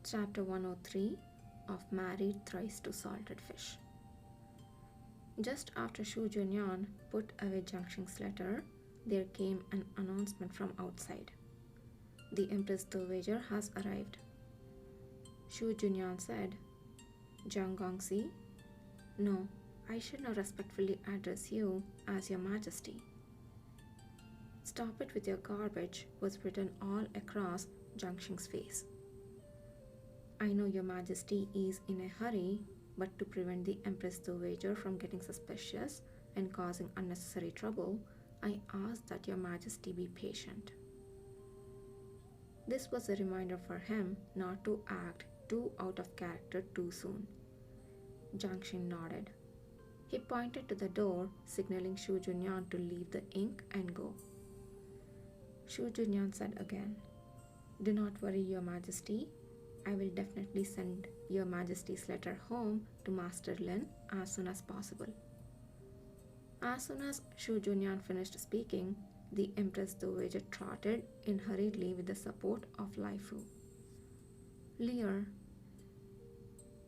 Chapter 103 of Married Thrice to Salted Fish. Just after Shu Junyan put away Jiangxing's letter, there came an announcement from outside. The Empress Dowager has arrived. Shu Junyan said, Jiang Gongxi, no, I should now respectfully address you as Your Majesty. Stop it with your garbage was written all across Jiangxing's face. I know Your Majesty is in a hurry, but to prevent the Empress Dowager from getting suspicious and causing unnecessary trouble, I ask that Your Majesty be patient. This was a reminder for him not to act too out of character too soon. Jiangxing nodded. He pointed to the door, signaling Shu Junyan to leave the ink and go. Shu Junyan said again, Do not worry, Your Majesty. I will definitely send Your Majesty's letter home to Master Lin as soon as possible. As soon as Shu Junyan finished speaking, the Empress Dowager trotted in hurriedly with the support of Lai Fu. Lear,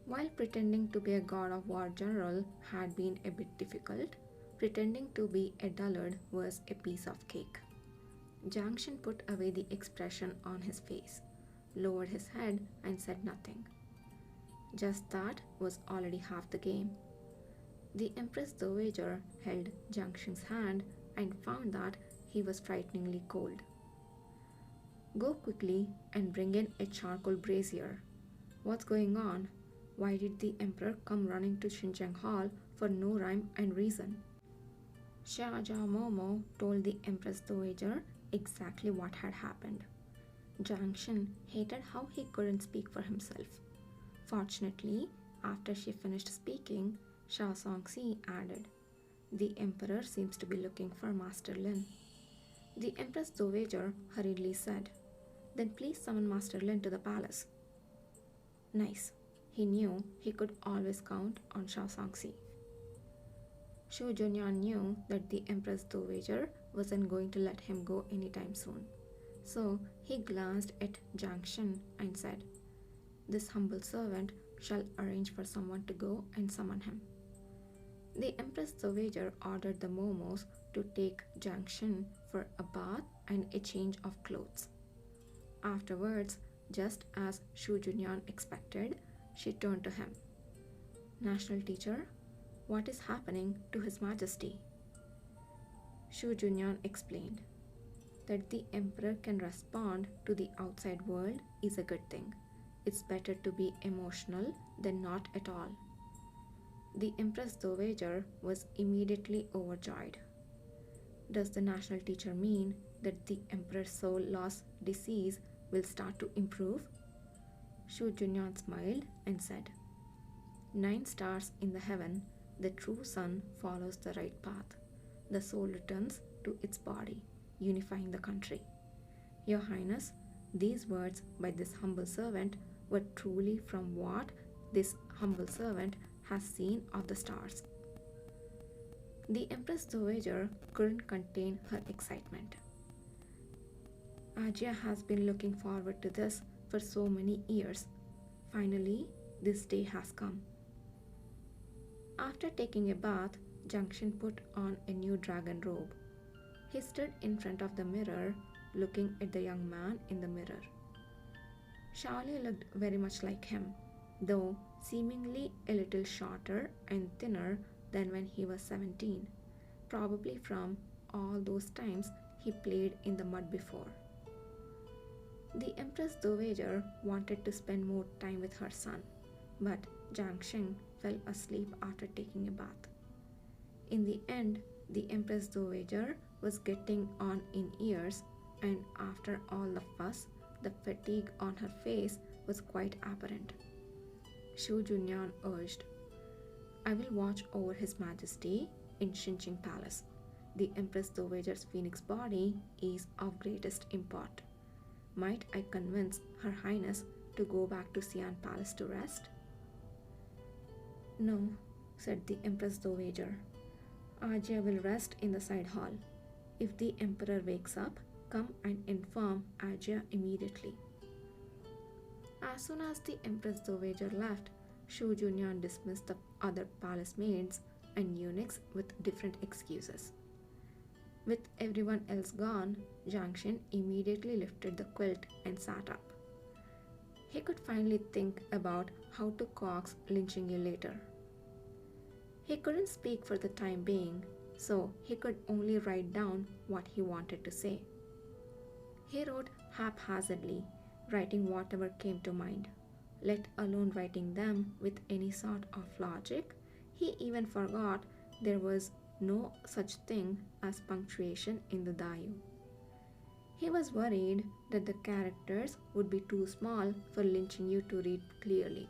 while pretending to be a god of war general had been a bit difficult, pretending to be a dullard was a piece of cake. Jiangxing put away the expression on his face, lowered his head and said nothing. Just that was already half the game. The Empress Dowager held Jiangxing's hand and found that he was frighteningly cold. Go quickly and bring in a charcoal brazier. What's going on? Why did the Emperor come running to Xinjiang Hall for no rhyme and reason? Xia Momo told the Empress Dowager exactly what had happened. Jiangxing hated how he couldn't speak for himself. Fortunately, after she finished speaking, Shao Songxi added, The Emperor seems to be looking for Master Lin. The Empress Dowager hurriedly said, Then please summon Master Lin to the palace. Nice. He knew he could always count on Shao Songxi. Shu Junyan knew that the Empress Dowager wasn't going to let him go anytime soon. So he glanced at Jiangxing and said, This humble servant shall arrange for someone to go and summon him. The Empress Dowager ordered the Momos to take Jiangxing for a bath and a change of clothes. Afterwards, just as Shu Junyan expected, she turned to him. National teacher, what is happening to His Majesty? Shu Junyan explained that the Emperor can respond to the outside world is a good thing. It's better to be emotional than not at all. The Empress Dowager was immediately overjoyed. Does the national teacher mean that the Emperor's soul loss disease will start to improve? Shu Junyan smiled and said, 9 stars in the heaven, the true sun follows the right path. The soul returns to its body, unifying the country. Your Highness, these words by this humble servant were truly from what this humble servant has seen of the stars. The Empress Dowager couldn't contain her excitement. Ajia has been looking forward to this for so many years. Finally, this day has come. After taking a bath, Jiangxing put on a new dragon robe. He stood in front of the mirror, looking at the young man in the mirror. Shaoli looked very much like him, though seemingly a little shorter and thinner than when he was 17, probably from all those times he played in the mud before. The Empress Dowager wanted to spend more time with her son, but Jiangxing fell asleep after taking a bath. In the end, the Empress Dowager was getting on in years, and after all the fuss, the fatigue on her face was quite apparent. Shu Junyan urged, I will watch over His Majesty in Xinjing Palace. The Empress Dowager's phoenix body is of greatest import. Might I convince Her Highness to go back to Xi'an Palace to rest? No, said the Empress Dowager. Ajia will rest in the side hall. If the Emperor wakes up, come and inform Ajia immediately. As soon as the Empress Dowager left, Shu Junyan dismissed the other palace maids and eunuchs with different excuses. With everyone else gone, Jiang Xin immediately lifted the quilt and sat up. He could finally think about how to coax Lin Qingyu later. He couldn't speak for the time being, so he could only write down what he wanted to say. He wrote haphazardly, writing whatever came to mind, let alone writing them with any sort of logic. He even forgot there was no such thing as punctuation in the Dayu. He was worried that the characters would be too small for Lin Qingyu to read clearly,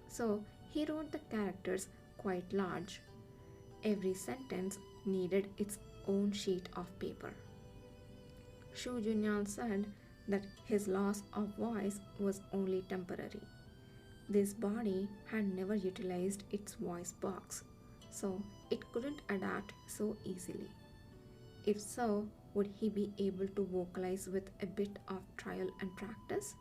so he wrote the characters quite large. Every sentence needed its own sheet of paper. Shu Junyan said that his loss of voice was only temporary. This body had never utilized its voice box, so it couldn't adapt so easily. If so, would he be able to vocalize with a bit of trial and practice?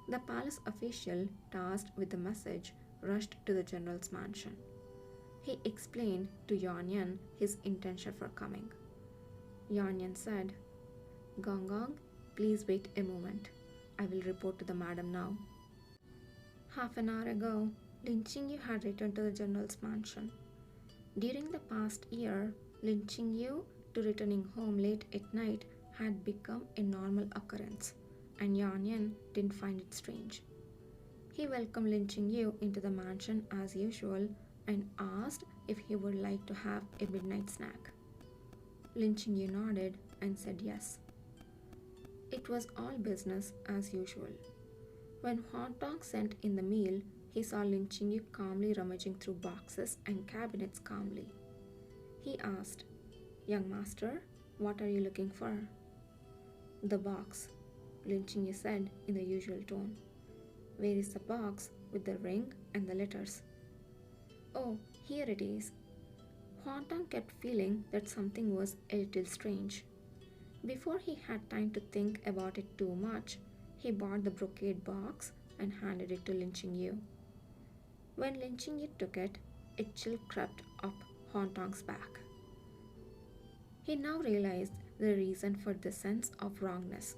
The palace official tasked with the message rushed to the general's mansion. He explained to Yanyan his intention for coming. Yanyan said, "Gong Gong, please wait a moment. I will report to the madam now." Half an hour ago, Lin Qingyu had returned to the general's mansion. During the past year, Lin Qingyu to returning home late at night had become a normal occurrence, and Yanyan didn't find it strange. He welcomed Lin Qingyu into the mansion as usual and asked if he would like to have a midnight snack. Lin Qingyu nodded and said yes. It was all business as usual. When Huan Tong sent in the meal, he saw Lin Qingyu calmly rummaging through boxes and cabinets calmly. He asked, "Young master, what are you looking for?" "The box," Lin Qingyu said in the usual tone. "Where is the box with the ring and the letters?" "Oh, here it is." Huan Tong kept feeling that something was a little strange. Before he had time to think about it too much, he bought the brocade box and handed it to Lin Qingyu. When Lin Qingyu took it, a chill crept up Huan Tong's back. He now realized the reason for the sense of wrongness.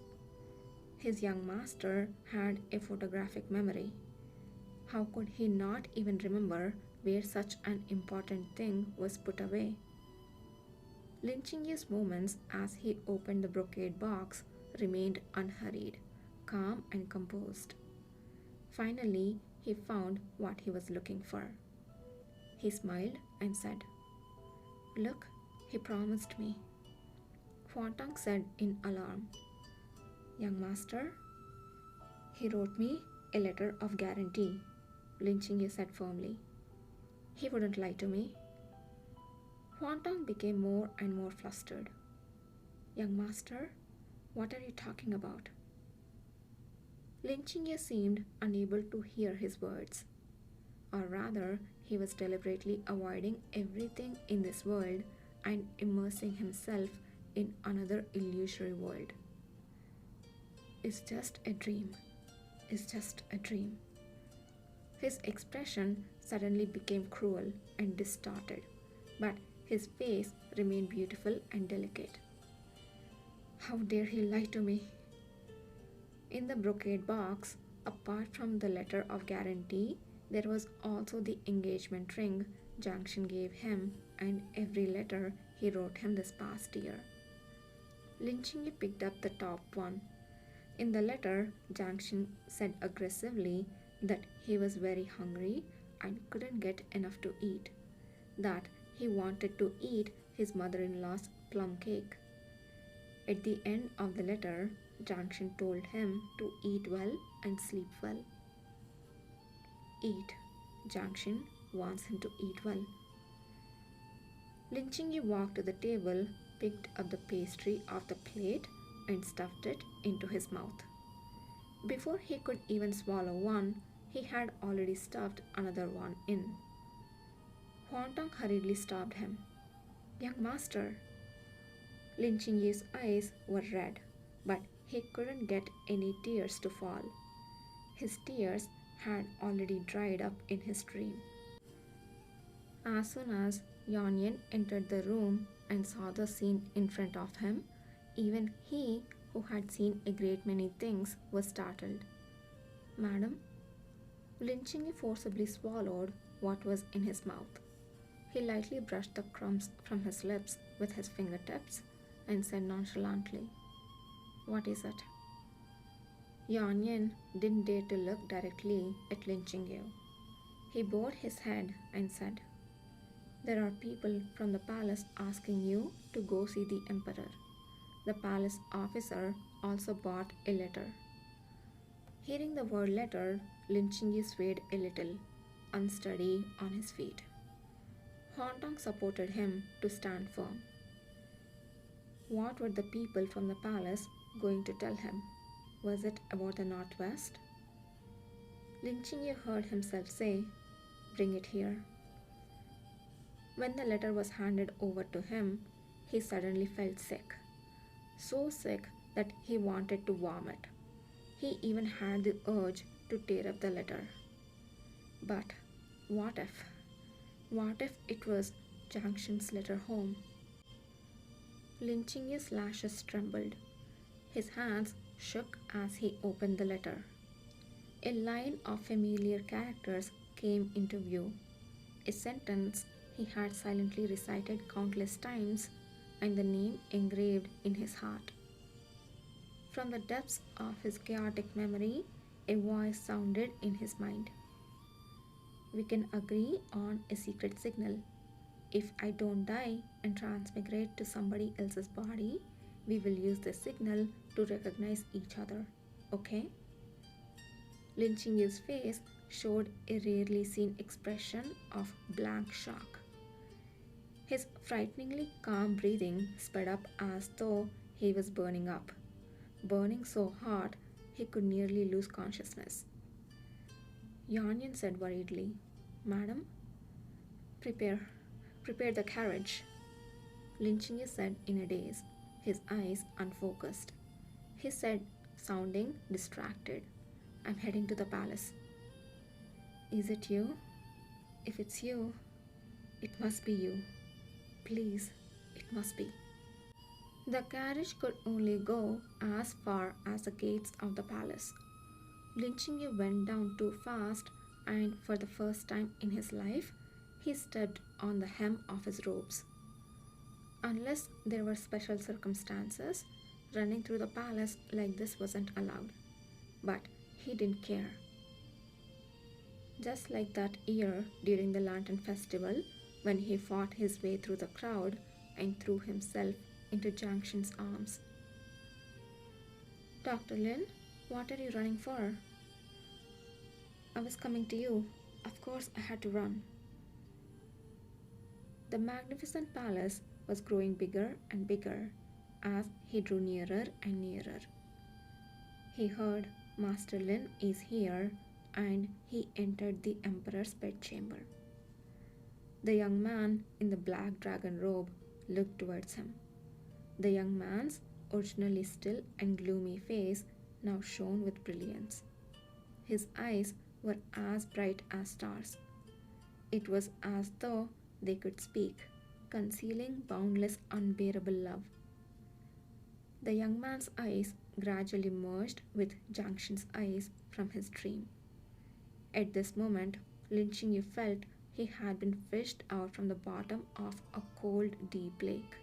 His young master had a photographic memory. How could he not even remember where such an important thing was put away? Lin Qingyu's movements as he opened the brocade box remained unhurried, calm and composed. Finally, he found what he was looking for. He smiled and said, "Look, he promised me." Huan Tong said in alarm, "Young master?" "He wrote me a letter of guarantee," Lin Qingyu said firmly. "He wouldn't lie to me." Huan Tong became more and more flustered. "Young master, what are you talking about?" Lin Qingyu seemed unable to hear his words. Or rather, he was deliberately avoiding everything in this world and immersing himself in another illusory world. "It's just a dream. It's just a dream." His expression suddenly became cruel and distorted, but his face remained beautiful and delicate. How dare he lie to me? In the brocade box, apart from the letter of guarantee, there was also the engagement ring Jiang Xin gave him and every letter he wrote him this past year. Lin Qingyu picked up the top one. In the letter, Jiang Xin said aggressively that he was very hungry and couldn't get enough to eat, that he wanted to eat his mother-in-law's plum cake. At the end of the letter, Jiang Xin told him to eat well and sleep well. Eat. Jiang Xin wants him to eat well. Lin Qingyu walked to the table, picked up the pastry off the plate, and stuffed it into his mouth. Before he could even swallow one, he had already stuffed another one in. Huan Tong hurriedly stopped him. "Young master!" Lin Qingyu's eyes were red, but he couldn't get any tears to fall. His tears had already dried up in his dream. As soon as Yanyan entered the room and saw the scene in front of him, even he, who had seen a great many things, was startled. Madam, Lin Chingy forcibly swallowed what was in his mouth. He lightly brushed the crumbs from his lips with his fingertips and said nonchalantly, "What is it?" Yan Yan didn't dare to look directly at Lin Chingy. He bowed his head and said, "There are people from the palace asking you to go see the emperor." The palace officer also brought a letter. Hearing the word letter, Lin Chingy swayed a little, unsteady on his feet. Huan Tong supported him to stand firm. What were the people from the palace going to tell him? Was it about the northwest? Lin Chingy heard himself say, "Bring it here." When the letter was handed over to him, he suddenly felt sick. So sick that he wanted to vomit. He even had the urge to tear up the letter. But what if? What if it was Jiang Xing's letter home? Lin Chingy's lashes trembled. His hands shook as he opened the letter. A line of familiar characters came into view, a sentence he had silently recited countless times, and the name engraved in his heart. From the depths of his chaotic memory, a voice sounded in his mind. "We can agree on a secret signal. If I don't die and transmigrate to somebody else's body, we will use this signal to recognize each other. Okay?" Lin Chingyu's face showed a rarely seen expression of blank shock. His frighteningly calm breathing sped up as though he was burning so hot he could nearly lose consciousness. Yan Yan said worriedly, "Madam, prepare, prepare the carriage." Lin Chingy said in a daze, his eyes unfocused. He said, sounding distracted, "I'm heading to the palace." "Is it you? If it's you, it must be you. Please, it must be." The carriage could only go as far as the gates of the palace. Lin Chingy went down too fast, and for the first time in his life, he stepped on the hem of his robes. Unless there were special circumstances, running through the palace like this wasn't allowed. But he didn't care. Just like that year during the Lantern Festival, when he fought his way through the crowd and threw himself into Jiang Xing's arms. "Dr. Lin, what are you running for?" "I was coming to you. Of course I had to run." The magnificent palace was growing bigger and bigger as he drew nearer and nearer. He heard, "Master Lin is here," and he entered the emperor's bedchamber. The young man in the black dragon robe looked towards him. The young man's originally still and gloomy face now shone with brilliance. His eyes were as bright as stars. It was as though they could speak, concealing boundless, unbearable love. The young man's eyes gradually merged with Jiang Xing's eyes from his dream. At this moment, Lin Chingy felt he had been fished out from the bottom of a cold, deep lake.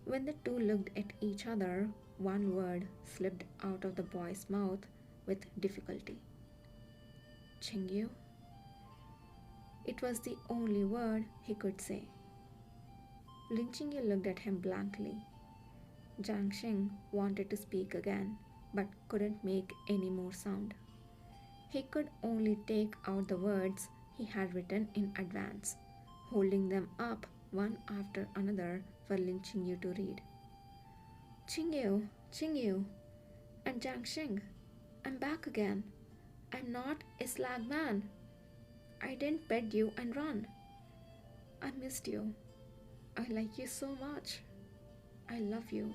When the two looked at each other, one word slipped out of the boy's mouth with difficulty. "Chingyu?" It was the only word he could say. Lin Chingy looked at him blankly. Jiang Xing wanted to speak again, but couldn't make any more sound. He could only take out the words he had written in advance, holding them up one after another for Lin Chingy to read. "Chingyu, Chingyu, and Jiang Xing, I'm back again. I'm not a slag man. I didn't bed you and run. I missed you. I like you so much. I love you."